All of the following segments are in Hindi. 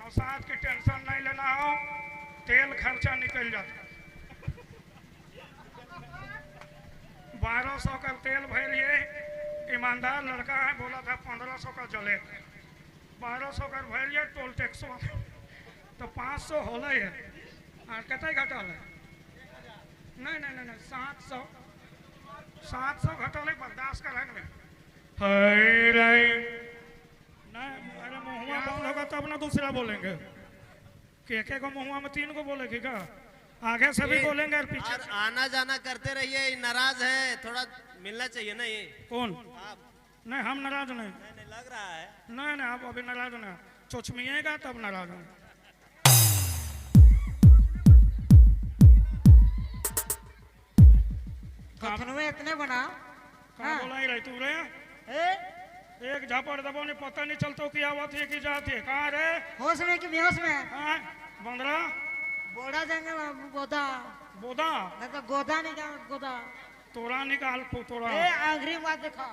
नौसाद की टेंशन नहीं लेना हो, तेल खर्चा निकल जाता। 1200 का तेल भरिए, ईमानदार लड़का है, बोला था 1500 का जले, 1200 का भरिए, टोल टैक्स तो 500 हो है। और कत घटल है? नहीं नहीं नहीं 700 घटल है, बर्दाश्त कर नहीं। अरे मुहुआ बंद होगा तब ना दूसरा बोलेंगे कि एक को मुहुआ में 3 को बोलेगी क्या? आगे से भी बोलेंगे और पीछे। और आना जाना करते रहिए, नाराज है, थोड़ा मिलना चाहिए ना। ये कौन? आप? नहीं हम नाराज नहीं। नहीं लग रहा है। नहीं नहीं आप अभी नाराज नहीं, चोचमिएगा तब नाराज होंगे। कथनवे इतने बना कहाँ बोला ही रही तू रे? एक झापड़ दबो ने पता नहीं चलता कि आवत है कि जाती है। कहाँ रे? होश में कि बेहोश में? हाँ बंदरा बोड़ा जंगल गोदा बोदा नहीं तो गोदा नहीं क्या गोदा तोड़ा निकाल तोड़ा। आखिरी बात देखा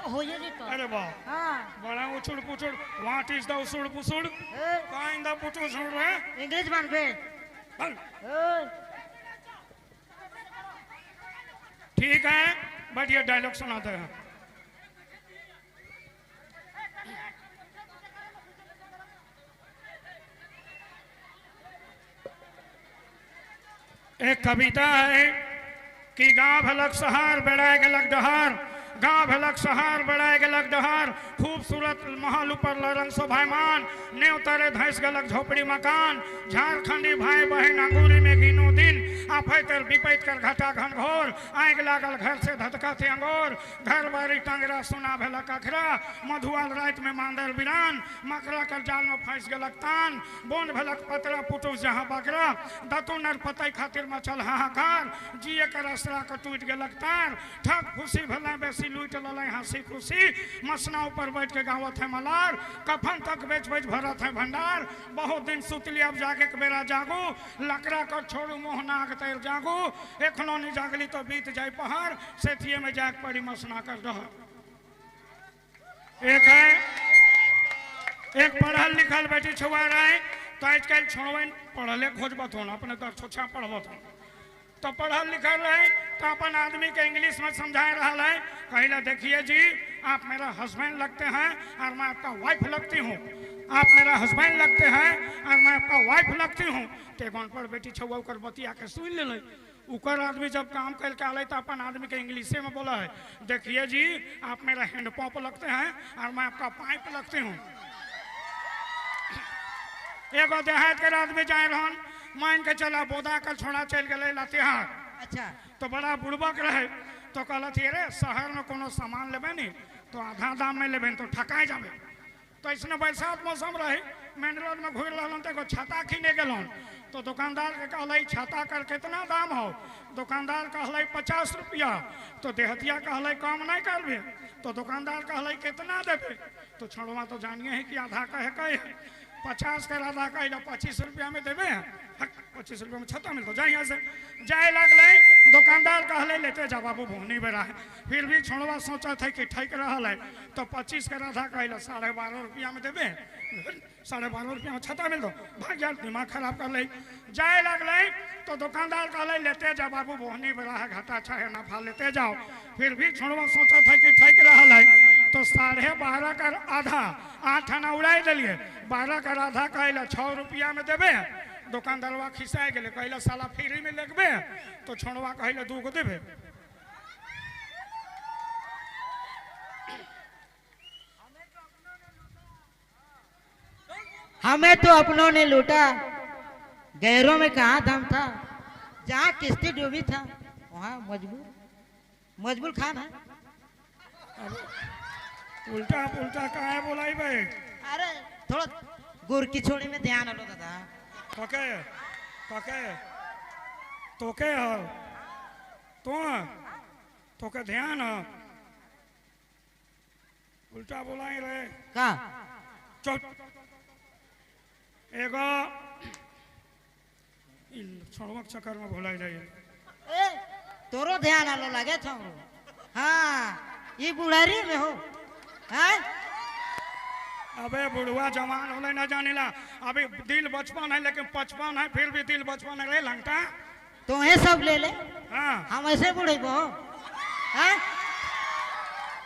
हो ये नहीं तो। अरे वाह हाँ बड़ा उछुड़ पुछुड़ व्हाट इज द उछुड़ पुछुड़ कहाँ इन द पुछुड़ सुन रहे? इंग्लिश मान पे ठीक है बट ये डायलॉग सुनाते हैं। एक कविता है कि गांव भलक सहार बेड़ाए गलक डहार, गांव भलक सहार बेड़ाए गलक डहार, खूबसूरत महल ऊपर लरंग शोभायमान, नेव तरे धैस गलक झोपड़ी मकान, झारखंडी भाई बहन अंगूरी में गिनो दिन, आफैतर विपैत कर घटा घनघोर, आग लागल घर से धधका थे अंगोर, घर बारी टंगरा सुना भेलक अखरा, मधुआल रात में मांदर बिरान, मकरा कर जाल में फंस गलक तान, बोन भेलक पतरा पुटुस जहाँ बकरा, दतु नर पतई खातिर मचल हाहाकार, जिए कर असरा का टूट गलक तार, ठग खुशी भला बेसी लूट ललाई हंसी खुशी, मसना ऊपर बैठ के गावत है मलार, कफन तक बेच बेच भरत है भंडार, बहुत दिन सुतली अब जागे के बेरा जागू, लकड़ा कर छोड़ू मोह नाग तैर जागू, एखनो नहीं जागली तो बीत जाए पहाड़, सेठिए में जाग पड़ी मसना कर डहर। एक है एक पढ़ल लिखल बेटी छुआ रहे तो आजकल छोड़वे पढ़ले खोजबत हो अपने तो छोछा पढ़बत हो तो पढ़ल लिखल रहे तो अपन आदमी के इंग्लिश में समझा रहा है। कहला देखिए जी आप मेरा हस्बैंड लगते हैं और मैं आपका वाइफ लगती हूँ, आप मेरा हस्बैंड लगते हैं और मैं आपका वाइफ लगती हूँ। टेगन पर बेटी छुआ कर बतिया के सुन ले। उकर आदमी जब काम करके आले तो अपन आदमी के इंग्लिशे में बोला है देखिए जी आप मेरा हैंड पंप लगते हैं और मैं आपका पाइप लगती हूँ। एगो देहात के आदमी जाए रहन मान के चला बोदा कल छोड़ा चल गए लातेहार। अच्छा तो बड़ा बुड़बक रहे तो कहलत रे शहर में कोनो सामान लेबे नी तो आधा दाम में लेबे तो ठकाए जाबे। तो इसने बरसात मौसम रहे मेन रोड में घूर रहलन तो एगो छाता किने गेलन तो दुकानदार के कहले छाता कर कितना दाम हो? दुकानदार कहले 50 रुपया। तो देहतिया कहले कम नहीं करबे तो दुकानदार कहले कितना देबे? तो छोड़वा तो जानिए है कि आधा कहे 50 का आधा का 25 रुपया में देवे 25 रुपया में छत्ता मिलता जाए। यहाँ से जाए लगल दुकानदार कहले लेते जा बाबू भोनी बेरा है। फिर भी छोड़वा सोचा था कि ठीक रहा है तो 25 का आधा कहला 12.5 रुपया में देवे 12.5 रुपया में छत्ता मिलता भाग जा दिमाग खराब कर ले। जाए लगल तो दुकानदार कहले लेते जा बाबू भोनी बेरा है घाटा अच्छा है नफा लेते जाओ। फिर भी छोड़वा सोचा था कि ठीक रहा है तो 12.5 का आधा 8 आना उड़ाई दिलिए 12 का आधा कहला 6 रुपया में देवे। दुकानदारवा खिसाए गए कहला साला फ्री में लगबे तो छोड़वा कहला 2 गो देवे। हमें तो अपनों ने लूटा गैरों में कहाँ दम था, जहाँ किस्ती डूबी था वहाँ मजबूर खान है। उल्टा पुल्टा कहाँ बोलाई भाई? अरे थोड़ा गुड़ की छोड़ी में ध्यान हलो दादा। तोके तोके तोके हो तोके ध्यान हो उल्टा बोलाई रहे का चुप। एगो छोड़वक चक्कर में भुलाई जाइए। तोरो ध्यान हलो लगे छोरो। हाँ ये बुढ़ारी में हो। हाँ अबे बुढ़वा जवान होले न जानिला, अभी दिल बचपन है लेकिन 55 है फिर भी दिल बचपन है रे लंगटा। तुम्हें सब ले ले, हाँ हम ऐसे बूढ़े बो हैं?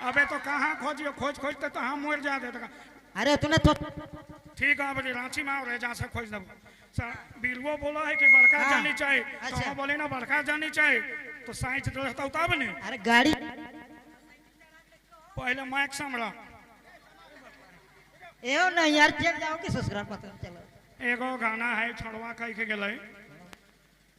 अबे तो कहाँ खोजियो, खोज खोजते तो हम मर जा देते। अरे तूने तो ठीक है अबे रांची में रह जा से खोज दब। बीरवो बोला है कि बड़का हाँ, जानी चाहिए, तो अच्छा। हम बोले ना बड़का जानी चाहिए, तो साइंस रहता तब ने। अरे गाड़ी पहले माइक समरा एहो नहीं यार, चल जाओ कि ससुराल पता चलो। एगो गाना है छड़वा कह के गए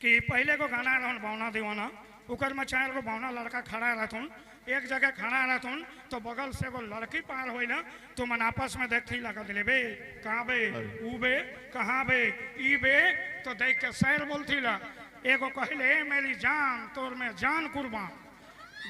कि पहले को गाना रहन भावना दीवाना, उकर में 4 गो भावना लड़का खड़ा रहथुन, एक जगह खड़ा रहथुन तो बगल से एगो लड़की पार होई ना तो मन आपस में देखती लगा दिले बे कहाँ बे ऊ बे कहाँ बे ई बे, तो देख के शहर बोलती ला। एगो कहले मेरी जान तोर में जान कुर्बान,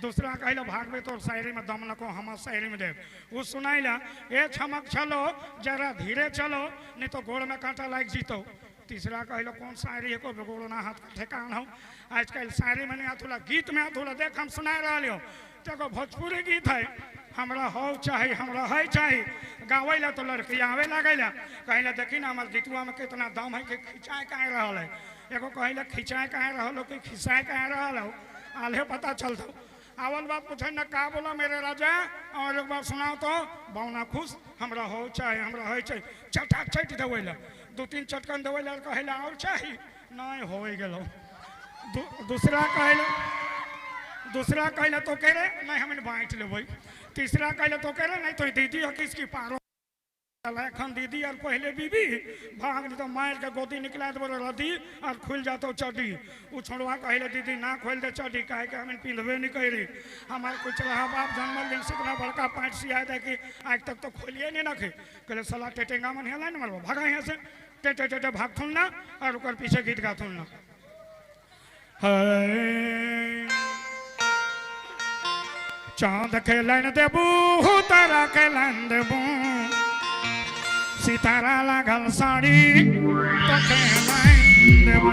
दूसरा कहला भागवे तोर शायरी में दम नको हम शायरी में देव। वो सुनाइला ए छमक चलो जरा धीरे चलो नहीं तो गोड़ में कांटा लाग जीतो। तीसरा कहलो कौन शायरी है को गोड़ ना हाथ ठेकान हो, आजकल शायरी में नहीं आथुला गीत में आथुला देख हम सुना रहा हो। तो भोजपुरी गीत है हमरा हो चाहे हमरा है चाहे गावे ला तो लड़की आवे लगेला, कहला देखी ना हमारे गीतवा में कितना दम है कि खिंचाए कहे रहा है। एगो कहला खिंचाए कहे रहा हो कि खिंचाए कहे रहा हो, आले पता चलता। अवल बात पूछे न का बोला मेरे राजा, और एक बार सुनाओ तो बौना खुश हमरा हो चाहे हमरा है चाहे चटा चट दवेला 2-3 चटकन दवेला कहला और चाहे नहीं हो गेलो। दूसरा कहला तो कह रहे नहीं हम बांट लेबै। तीसरा कहला तो कह रहे नहीं तो दीदी हो किसकी पारो एखन दीदी और पहले बीबी भाग तो मार के गोदी निकला दे रदी और खुल जातो चड्डी। उ छोड़वा कहले दीदी ना खोल दे चड्डी कहे के हम पिंधबे नहीं करी, हमारे कुछ रहा बाप जन्मल दिन से इतना बड़का पैंट सिया दे कि आज तक तो खोलिए नहीं रखे। कहले साला टेटेंगा मन हेला न मारबो भागा यहाँ से, टेटे टेटे भाग थुन ना और ओकर पीछे गीत गा थुन ना। चांद के लाइन देबू तारा के लाइन देबू, सितारा लागल साड़ी तो के लाइन देबू।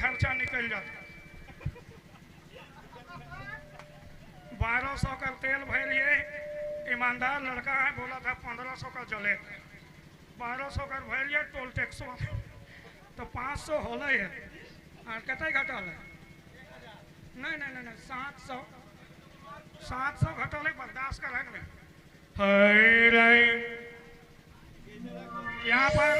खर्चा निकल जाता। 1200 का तेल भरिए, ईमानदार लड़का है, बोला था 1500 का जले, 1200 का भरिए टोल टैक्स तो 500 होल है। और कत घटल है? नहीं नहीं नहीं 700 घटल है, बर्दाश्त कर। यहाँ पर